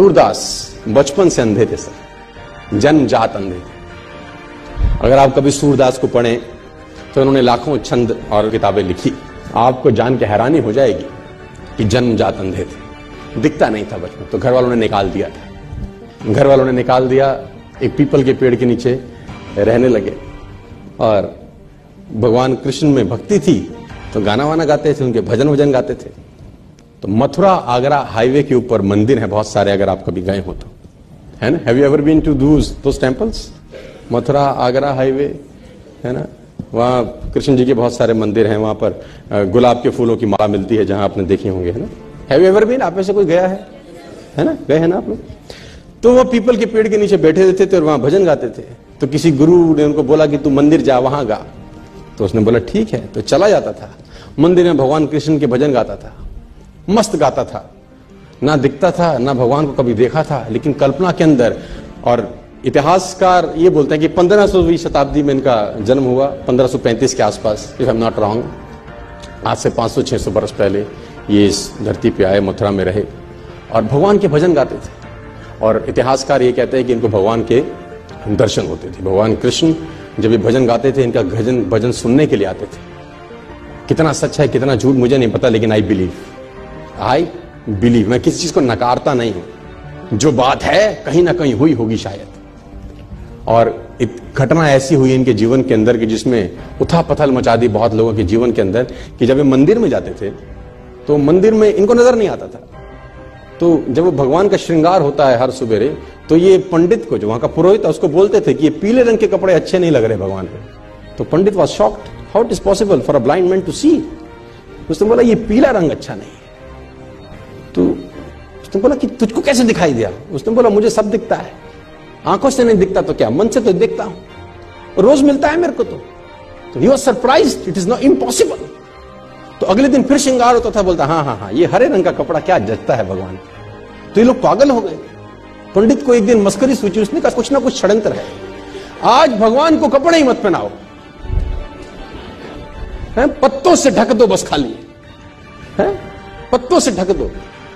सूरदास बचपन से अंधे थे सर, जन्मजात अंधे थे। अगर आप कभी सूरदास को पढ़ें तो उन्होंने लाखों छंद और किताबें लिखी। आपको जान के हैरानी हो जाएगी कि जन्मजात अंधे थे, दिखता नहीं था बचपन, तो घर वालों ने निकाल दिया था। घर वालों ने निकाल दिया, एक पीपल के पेड़ के नीचे रहने लगे और भगवान कृष्ण में भक्ति थी तो गाना वाना गाते थे, उनके भजन वजन गाते थे। तो मथुरा आगरा हाईवे के ऊपर मंदिर है बहुत सारे, अगर आप कभी गए हो तो, है ना। Have you ever been to those temples? Mathura Agra highway है ना, वहां कृष्ण जी के बहुत सारे मंदिर हैं। वहां पर गुलाब के फूलों की माला मिलती है, जहां आपने देखे होंगे, है ना। Have you ever been? आप में से कोई गया है ना, गए हैं ना आप लोग? तो वो पीपल के पेड़ के नीचे बैठे रहते थे और वहां भजन गाते थे। तो किसी गुरु ने उनको बोला कि तू मंदिर जा, वहां गा। तो उसने बोला ठीक है, तो चला जाता था मंदिर में, भगवान कृष्ण के भजन गाता था, मस्त गाता था, ना दिखता था ना भगवान को कभी देखा था, लेकिन कल्पना के अंदर। और इतिहासकार ये बोलते हैं कि 1500वीं शताब्दी में इनका जन्म हुआ, 1535 के आसपास, if I am not wrong. आज से 500-600 वर्ष पहले ये इस धरती पे आए, मथुरा में रहे और भगवान के भजन गाते थे। और इतिहासकार ये कहते हैं कि इनको भगवान के दर्शन होते थे। भगवान कृष्ण जब ये भजन गाते थे, इनका भजन सुनने के लिए आते थे। कितना सच है कितना झूठ मुझे नहीं पता, लेकिन आई बिलीव। मैं किसी चीज को नकारता नहीं हूं, जो बात है कहीं ना कहीं हुई होगी शायद। और एक घटना ऐसी हुई इनके जीवन के अंदर कि जिसमें उथल पथल मचा दी बहुत लोगों के जीवन के अंदर, कि जब ये मंदिर में जाते थे तो मंदिर में इनको नजर नहीं आता था। तो जब वो भगवान का श्रृंगार होता है हर सुबेरे, तो ये पंडित को, जो वहां का पुरोहित था, उसको बोलते थे कि ये पीले रंग के कपड़े अच्छे नहीं लग रहे भगवान पे। तो pandit was shocked, how it is possible for a blind man to see. उसने बोला ये पीला रंग अच्छा नहीं है। तो उसने बोला कि तुझको कैसे दिखाई दिया? उसने बोला मुझे सब दिखता है, आंखों से नहीं दिखता तो क्या, मन से तो दिखता हूं, रोज मिलता है मेरे को। तो he was surprised, it is not impossible. तो अगले दिन फिर श्रृंगार होता था, बोलता हाँ, ये हरे रंग का कपड़ा क्या जचता है भगवान। तो ये लोग पागल हो गए। पंडित को एक दिन मस्करी सूझी, उसने कहा कुछ ना कुछ षड्यंत्र है, आज भगवान को कपड़े ही मत पहनाओ, पत्तों से ढक दो बस, खाली है पत्तों से ढक दो।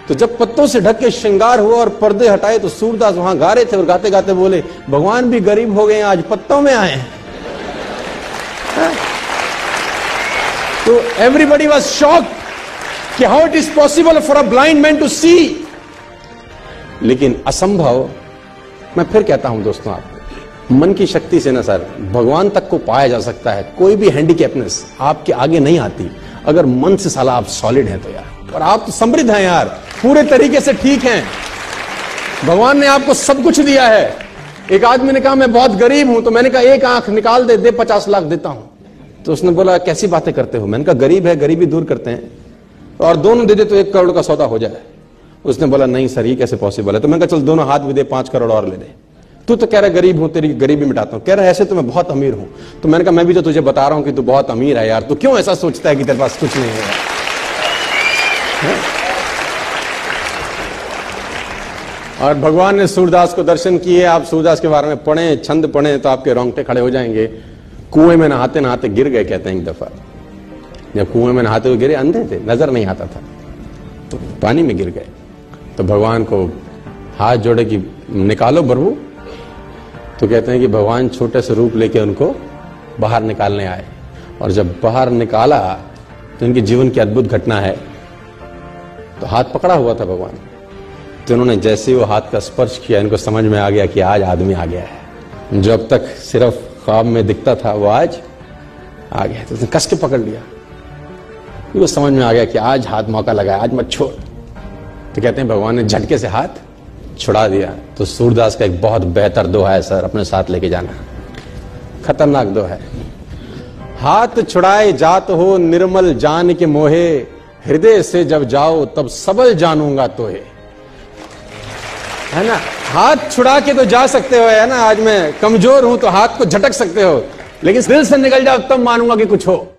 तो जब पत्तों से ढक के श्रृंगार हुआ और पर्दे हटाए, तो सूरदास वहां गा रहे थे और गाते गाते बोले भगवान भी गरीब हो गए, आज पत्तों में आए हैं। तो एवरीबडी वाज शॉक्ड कि how it is possible for a blind man to see. लेकिन असंभव, मैं फिर कहता हूं दोस्तों, आपको मन की शक्ति से ना सर भगवान तक को पाया जा सकता है। कोई भी हैंडीकैपनेस आपके आगे नहीं आती अगर मन से साला आप सॉलिड हैं तो यार। और आप तो समृद्ध हैं यार, पूरे तरीके से ठीक हैं, भगवान ने आपको सब कुछ दिया है। एक आदमी ने कहा मैं बहुत गरीब हूं, तो मैंने कहा एक आंख निकाल दे 50 लाख देता हूं। तो उसने बोला कैसी बातें करते हो? मैंने कहा गरीब है, गरीबी दूर करते हैं, और दोनों दे दे तो 1 करोड़ का सौदा हो जाए। उसने बोला नहीं सर, ये कैसे पॉसिबल है? तो मैंने कहा चल दोनों हाथ भी दे, 5 करोड़ और ले दे। तू तो कह रहा है गरीब हूं, तेरी गरीबी मिटाता हूं। कह रहा है ऐसे तो मैं बहुत अमीर हूं। तो मैंने कहा मैं भी तो तुझे बता रहा हूं कि तू बहुत अमीर है यार, तू क्यों ऐसा सोचता है कि तेरे पास कुछ नहीं है? और भगवान ने सूरदास को दर्शन किए। आप सूरदास के बारे में पढ़ें, छंद पढ़ें तो आपके रोंगटे खड़े हो जाएंगे। कुएं में नहाते नहाते गिर गए, कहते हैं एक दफा। जब कुएं में नहाते हुए गिरे, अंधे थे, नजर नहीं आता था, तो पानी में गिर गए। तो भगवान को हाथ जोड़े कि निकालो प्रभु। तो कहते हैं कि भगवान छोटे से रूप लेके उनको बाहर निकालने आए। और जब बाहर निकाला तो इनके जीवन की अद्भुत घटना है। तो हाथ पकड़ा हुआ था भगवान, तो उन्होंने जैसे ही वो हाथ का स्पर्श किया, इनको समझ में आ गया कि आज आदमी आ गया है। जो अब तक सिर्फ ख्वाब में दिखता था वो आज आ गया। तो उसने कस के पकड़ लिया, वो समझ में आ गया कि आज हाथ मौका लगा, आज मत छोड़। तो कहते हैं भगवान ने झटके से हाथ छुड़ा दिया। तो सूरदास का एक बहुत बेहतर दोहा है सर, अपने साथ लेके जाना, खतरनाक दोहा है। हाथ छुड़ाए जात हो निर्मल जान के मोहे, हृदय से जब जाओ तब सबल जानूंगा तोहे। है ना, हाथ छुड़ा के तो जा सकते हो, है ना, आज मैं कमजोर हूं तो हाथ को झटक सकते हो, लेकिन दिल से निकल जाओ तब मानूंगा कि कुछ हो।